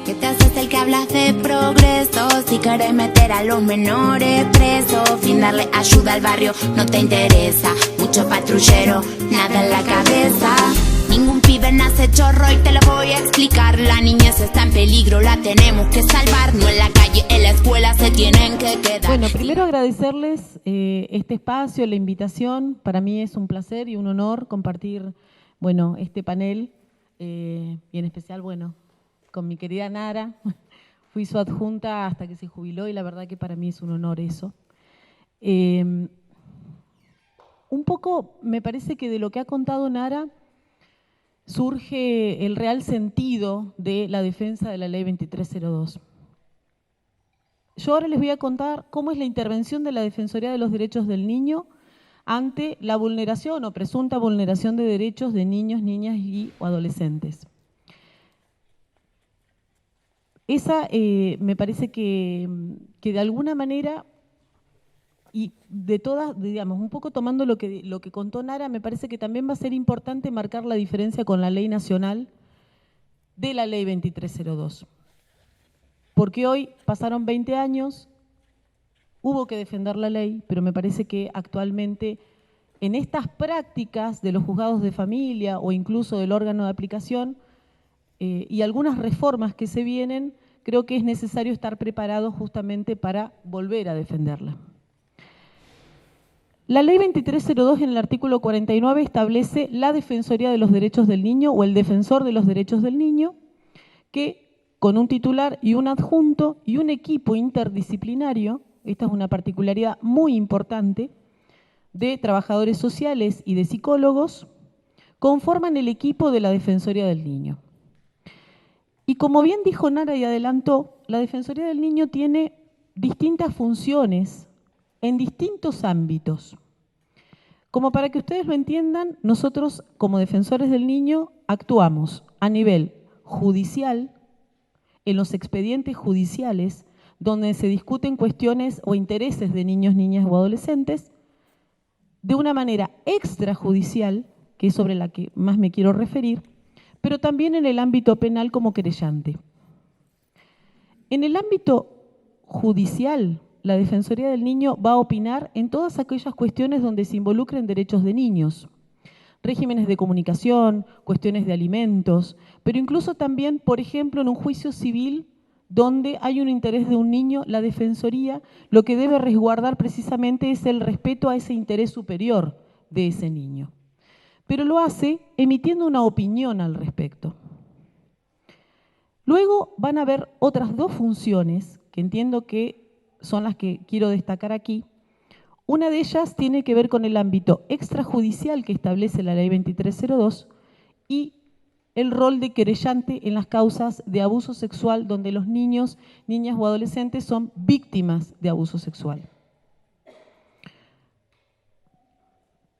Que te haces el que hablas de progreso, si querés meter a los menores presos, fin darle ayuda al barrio no te interesa, mucho patrullero, nada en la cabeza. Ningún pibe nace chorro y te lo voy a explicar. La niñez está en peligro, la tenemos que salvar. No en la calle, en la escuela se tienen que quedar. Bueno, primero agradecerles este espacio, la invitación. Para mí es un placer y un honor compartir, bueno, este panel y en especial, bueno, con mi querida Nara. Fui su adjunta hasta que se jubiló y la verdad que para mí es un honor eso. Un poco me parece que de lo que ha contado Nara surge el real sentido de la defensa de la Ley 2302. Yo ahora les voy a contar cómo es la intervención de la Defensoría de los Derechos del Niño ante la vulneración o presunta vulneración de derechos de niños, niñas y adolescentes. Esa me parece que de alguna manera, y de todas, digamos, un poco tomando lo que contó Nara, me parece que también va a ser importante marcar la diferencia con la ley nacional de la Ley 2302. Porque hoy pasaron 20 años, hubo que defender la ley, pero me parece que actualmente en estas prácticas de los juzgados de familia o incluso del órgano de aplicación y algunas reformas que se vienen, creo que es necesario estar preparados justamente para volver a defenderla. La Ley 2302 en el artículo 49 establece la Defensoría de los Derechos del Niño o el Defensor de los Derechos del Niño, que con un titular y un adjunto y un equipo interdisciplinario, esta es una particularidad muy importante, de trabajadores sociales y de psicólogos, conforman el equipo de la Defensoría del Niño. Y como bien dijo Nara y adelantó, la Defensoría del Niño tiene distintas funciones en distintos ámbitos. Como para que ustedes lo entiendan, nosotros como defensores del niño actuamos a nivel judicial, en los expedientes judiciales, donde se discuten cuestiones o intereses de niños, niñas o adolescentes, de una manera extrajudicial, que es sobre la que más me quiero referir, pero también en el ámbito penal como querellante. En el ámbito judicial, la Defensoría del Niño va a opinar en todas aquellas cuestiones donde se involucren derechos de niños, regímenes de comunicación, cuestiones de alimentos, pero incluso también, por ejemplo, en un juicio civil donde hay un interés de un niño, la Defensoría lo que debe resguardar precisamente es el respeto a ese interés superior de ese niño. Pero lo hace emitiendo una opinión al respecto. Luego van a haber otras dos funciones que entiendo que son las que quiero destacar aquí. Una de ellas tiene que ver con el ámbito extrajudicial que establece la Ley 2302 y el rol de querellante en las causas de abuso sexual donde los niños, niñas o adolescentes son víctimas de abuso sexual.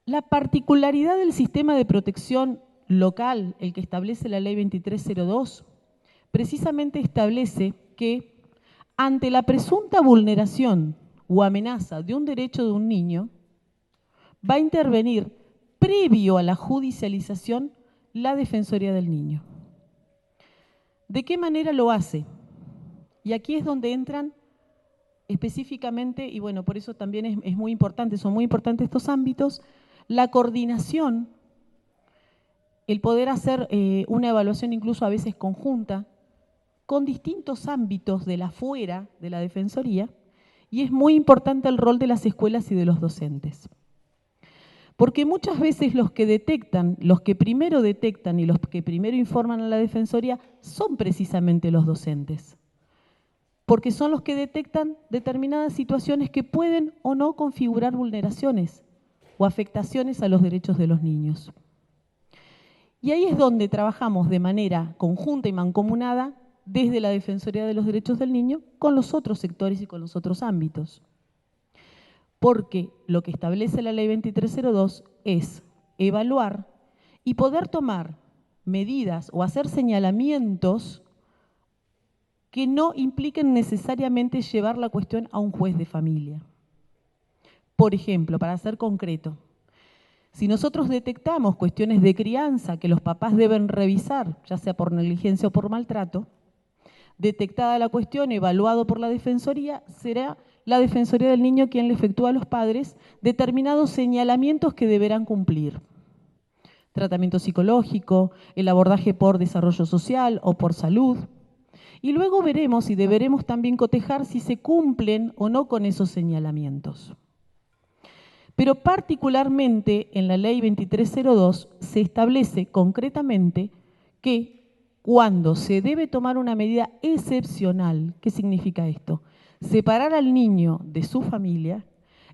La particularidad del sistema de protección local, el que establece la Ley 2302, precisamente establece que ante la presunta vulneración o amenaza de un derecho de un niño, va a intervenir previo a la judicialización la Defensoría del Niño. ¿De qué manera lo hace? Y aquí es donde entran específicamente, y bueno, por eso también es muy importante, son muy importantes estos ámbitos, la coordinación, el poder hacer una evaluación incluso a veces conjunta, con distintos ámbitos de la fuera de la Defensoría, y es muy importante el rol de las escuelas y de los docentes. Porque muchas veces los que detectan, los que primero detectan y los que primero informan a la Defensoría son precisamente los docentes. Porque son los que detectan determinadas situaciones que pueden o no configurar vulneraciones o afectaciones a los derechos de los niños. Y ahí es donde trabajamos de manera conjunta y mancomunada desde la Defensoría de los Derechos del Niño con los otros sectores y con los otros ámbitos. Porque lo que establece la Ley 2302 es evaluar y poder tomar medidas o hacer señalamientos que no impliquen necesariamente llevar la cuestión a un juez de familia. Por ejemplo, para ser concreto, si nosotros detectamos cuestiones de crianza que los papás deben revisar, ya sea por negligencia o por maltrato, Detectada la cuestión, evaluado por la Defensoría, será la Defensoría del Niño quien le efectúa a los padres determinados señalamientos que deberán cumplir. Tratamiento psicológico, el abordaje por desarrollo social o por salud. Y luego veremos y deberemos también cotejar si se cumplen o no con esos señalamientos. Pero particularmente en la Ley 2302 se establece concretamente que cuando se debe tomar una medida excepcional, ¿qué significa esto? Separar al niño de su familia,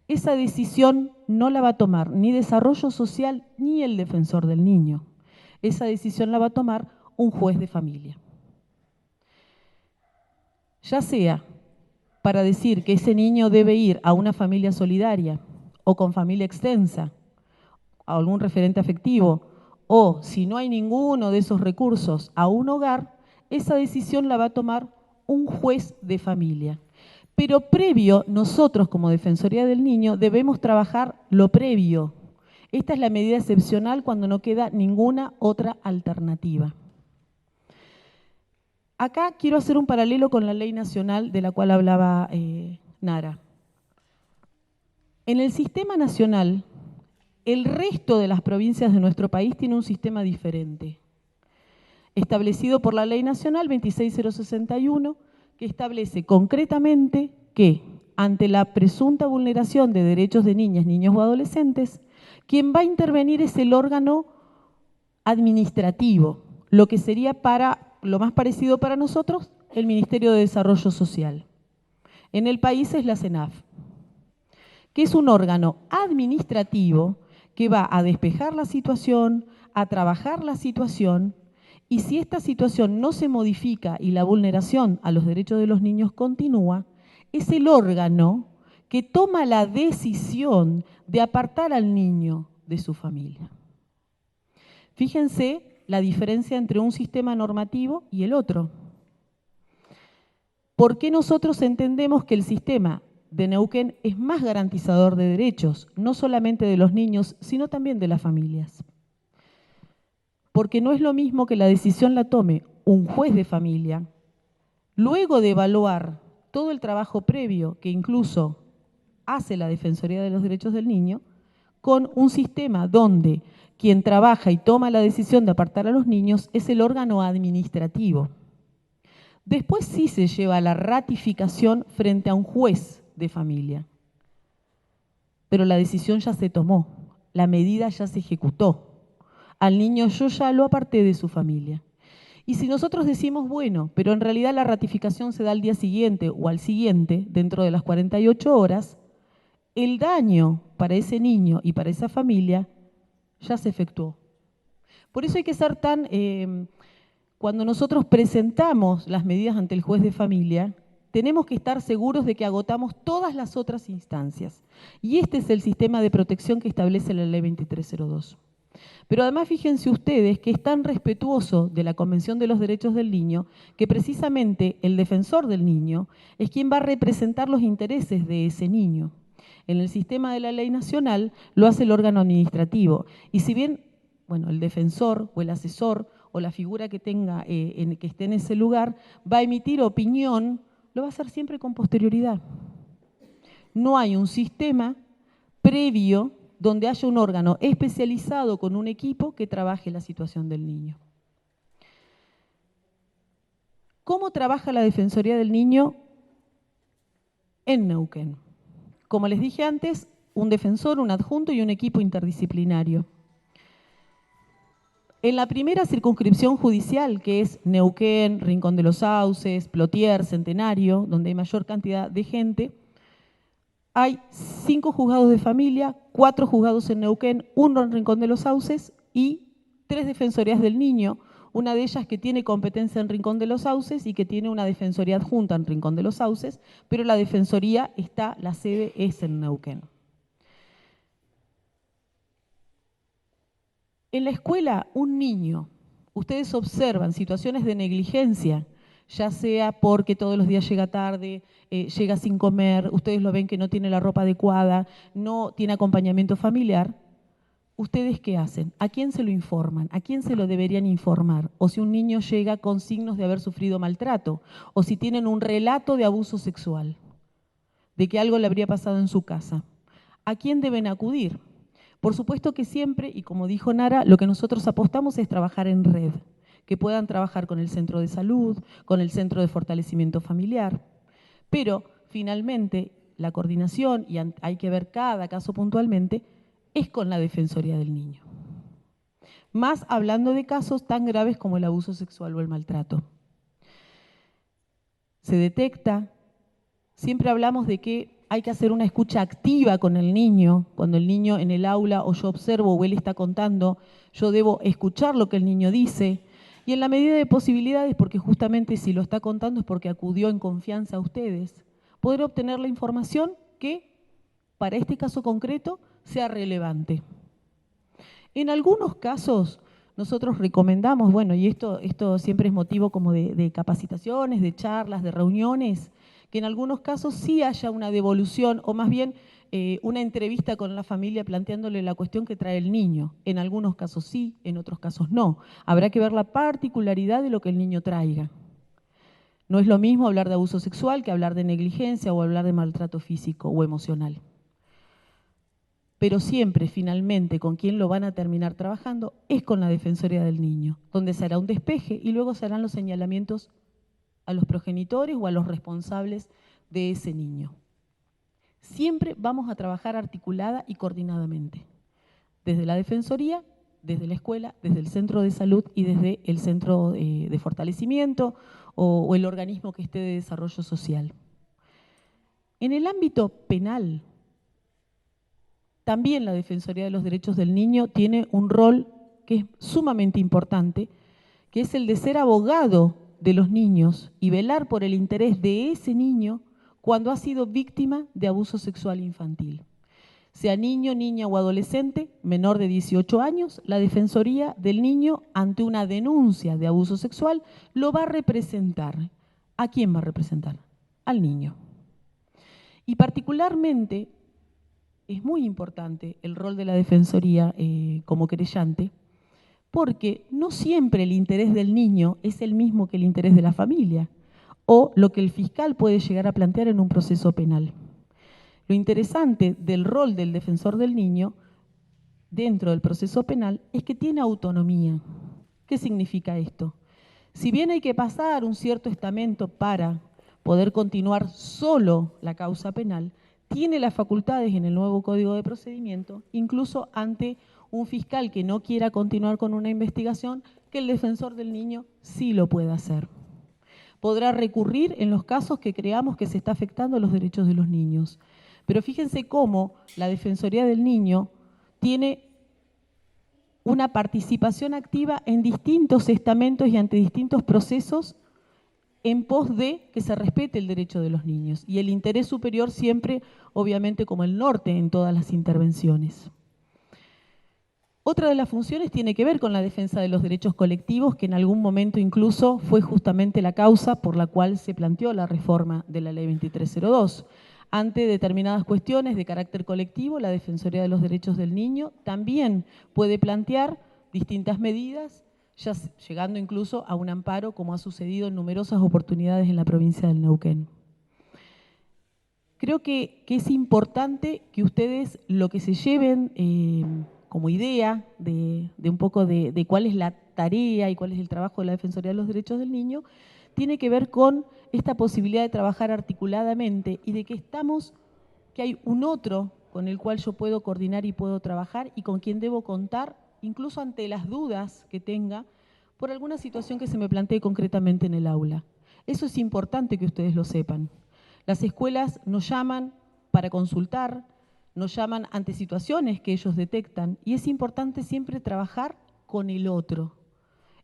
esa decisión no la va a tomar ni Desarrollo Social ni el defensor del niño. Esa decisión la va a tomar un juez de familia. Ya sea para decir que ese niño debe ir a una familia solidaria o con familia extensa, a algún referente afectivo, o si no hay ninguno de esos recursos, a un hogar, esa decisión la va a tomar un juez de familia. Pero previo, nosotros como Defensoría del Niño debemos trabajar lo previo. Esta es la medida excepcional cuando no queda ninguna otra alternativa. Acá quiero hacer un paralelo con la ley nacional de la cual hablaba Nara. En el sistema nacional, el resto de las provincias de nuestro país tiene un sistema diferente, establecido por la Ley Nacional 26061, que establece concretamente que, ante la presunta vulneración de derechos de niñas, niños o adolescentes, quien va a intervenir es el órgano administrativo, lo que sería lo más parecido para nosotros, el Ministerio de Desarrollo Social. En el país es la CENAF, que es un órgano administrativo que va a despejar la situación, a trabajar la situación, y si esta situación no se modifica y la vulneración a los derechos de los niños continúa, es el órgano que toma la decisión de apartar al niño de su familia. Fíjense la diferencia entre un sistema normativo y el otro. ¿Por qué nosotros entendemos que el sistema de Neuquén es más garantizador de derechos, no solamente de los niños, sino también de las familias? Porque no es lo mismo que la decisión la tome un juez de familia, luego de evaluar todo el trabajo previo que incluso hace la Defensoría de los Derechos del Niño, con un sistema donde quien trabaja y toma la decisión de apartar a los niños es el órgano administrativo. Después sí se lleva la ratificación frente a un juez de familia, pero la decisión ya se tomó, la medida ya se ejecutó. Al niño yo ya lo aparté de su familia. Y si nosotros decimos, bueno, pero en realidad la ratificación se da al día siguiente o al siguiente, dentro de las 48 horas, el daño para ese niño y para esa familia ya se efectuó. Por eso hay que ser tan... cuando nosotros presentamos las medidas ante el juez de familia, tenemos que estar seguros de que agotamos todas las otras instancias. Y este es el sistema de protección que establece la Ley 2302. Pero además fíjense ustedes que es tan respetuoso de la Convención de los Derechos del Niño que precisamente el defensor del niño es quien va a representar los intereses de ese niño. En el sistema de la ley nacional lo hace el órgano administrativo. Y si bien, bueno, el defensor o el asesor o la figura que tenga, que esté en ese lugar, va a emitir opinión, lo va a hacer siempre con posterioridad. No hay un sistema previo donde haya un órgano especializado con un equipo que trabaje la situación del niño. ¿Cómo trabaja la Defensoría del Niño en Neuquén? Como les dije antes, un defensor, un adjunto y un equipo interdisciplinario. En la primera circunscripción judicial, que es Neuquén, Rincón de los Sauces, Plotier, Centenario, donde hay mayor cantidad de gente, hay 5 juzgados de familia, 4 juzgados en Neuquén, 1 en Rincón de los Sauces y 3 defensorías del niño, una de ellas que tiene competencia en Rincón de los Sauces y que tiene una defensoría adjunta en Rincón de los Sauces, pero la defensoría la sede es en Neuquén. En la escuela, un niño, ustedes observan situaciones de negligencia, ya sea porque todos los días llega tarde, llega sin comer, ustedes lo ven que no tiene la ropa adecuada, no tiene acompañamiento familiar, ¿ustedes qué hacen? ¿A quién se lo informan? ¿A quién se lo deberían informar? O si un niño llega con signos de haber sufrido maltrato, o si tienen un relato de abuso sexual, de que algo le habría pasado en su casa. ¿A quién deben acudir? Por supuesto que siempre, y como dijo Nara, lo que nosotros apostamos es trabajar en red, que puedan trabajar con el centro de salud, con el centro de fortalecimiento familiar, pero finalmente la coordinación, y hay que ver cada caso puntualmente, es con la Defensoría del Niño. Más hablando de casos tan graves como el abuso sexual o el maltrato. Se detecta, siempre hablamos de que hay que hacer una escucha activa con el niño. Cuando el niño en el aula o yo observo o él está contando, yo debo escuchar lo que el niño dice. Y en la medida de posibilidades, porque justamente si lo está contando es porque acudió en confianza a ustedes, poder obtener la información que para este caso concreto sea relevante. En algunos casos nosotros recomendamos, bueno, y esto siempre es motivo como de capacitaciones, de charlas, de reuniones, que en algunos casos sí haya una devolución o más bien una entrevista con la familia planteándole la cuestión que trae el niño. En algunos casos sí, en otros casos no. Habrá que ver la particularidad de lo que el niño traiga. No es lo mismo hablar de abuso sexual que hablar de negligencia o hablar de maltrato físico o emocional. Pero siempre, finalmente, con quien lo van a terminar trabajando es con la Defensoría del Niño, donde se hará un despeje y luego se harán los señalamientos a los progenitores o a los responsables de ese niño. Siempre vamos a trabajar articulada y coordinadamente, desde la Defensoría, desde la escuela, desde el centro de salud y desde el centro de fortalecimiento o el organismo que esté de desarrollo social. En el ámbito penal, también la Defensoría de los Derechos del Niño tiene un rol que es sumamente importante, que es el de ser abogado de los niños y velar por el interés de ese niño cuando ha sido víctima de abuso sexual infantil. Sea niño, niña o adolescente, menor de 18 años, la Defensoría del Niño, ante una denuncia de abuso sexual, lo va a representar. ¿A quién va a representar? Al niño. Y particularmente es muy importante el rol de la Defensoría como querellante, porque no siempre el interés del niño es el mismo que el interés de la familia, o lo que el fiscal puede llegar a plantear en un proceso penal. Lo interesante del rol del defensor del niño dentro del proceso penal es que tiene autonomía. ¿Qué significa esto? Si bien hay que pasar un cierto estamento para poder continuar solo la causa penal, tiene las facultades en el nuevo Código de Procedimiento, incluso ante un fiscal que no quiera continuar con una investigación, que el defensor del niño sí lo pueda hacer. Podrá recurrir en los casos que creamos que se está afectando los derechos de los niños. Pero fíjense cómo la Defensoría del Niño tiene una participación activa en distintos estamentos y ante distintos procesos en pos de que se respete el derecho de los niños y el interés superior siempre, obviamente, como el norte en todas las intervenciones. Otra de las funciones tiene que ver con la defensa de los derechos colectivos, que en algún momento incluso fue justamente la causa por la cual se planteó la reforma de la Ley 2302. Ante determinadas cuestiones de carácter colectivo, la Defensoría de los Derechos del Niño también puede plantear distintas medidas, ya llegando incluso a un amparo, como ha sucedido en numerosas oportunidades en la provincia del Neuquén. Creo que es importante que ustedes lo que se lleven como idea de un poco de cuál es la tarea y cuál es el trabajo de la Defensoría de los Derechos del Niño, tiene que ver con esta posibilidad de trabajar articuladamente y de que hay un otro con el cual yo puedo coordinar y puedo trabajar y con quien debo contar, incluso ante las dudas que tenga por alguna situación que se me plantee concretamente en el aula. Eso es importante que ustedes lo sepan. Las escuelas nos llaman para consultar, nos llaman ante situaciones que ellos detectan y es importante siempre trabajar con el otro.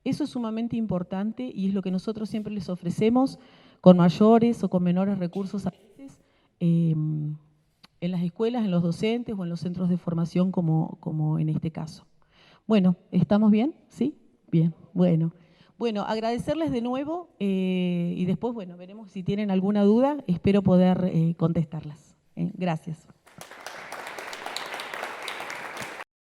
Eso es sumamente importante y es lo que nosotros siempre les ofrecemos con mayores o con menores recursos a veces, en las escuelas, en los docentes o en los centros de formación como en este caso. Bueno, ¿estamos bien? ¿Sí? Bien, bueno. Bueno, agradecerles de nuevo y después, bueno, veremos si tienen alguna duda, espero poder contestarlas. Gracias.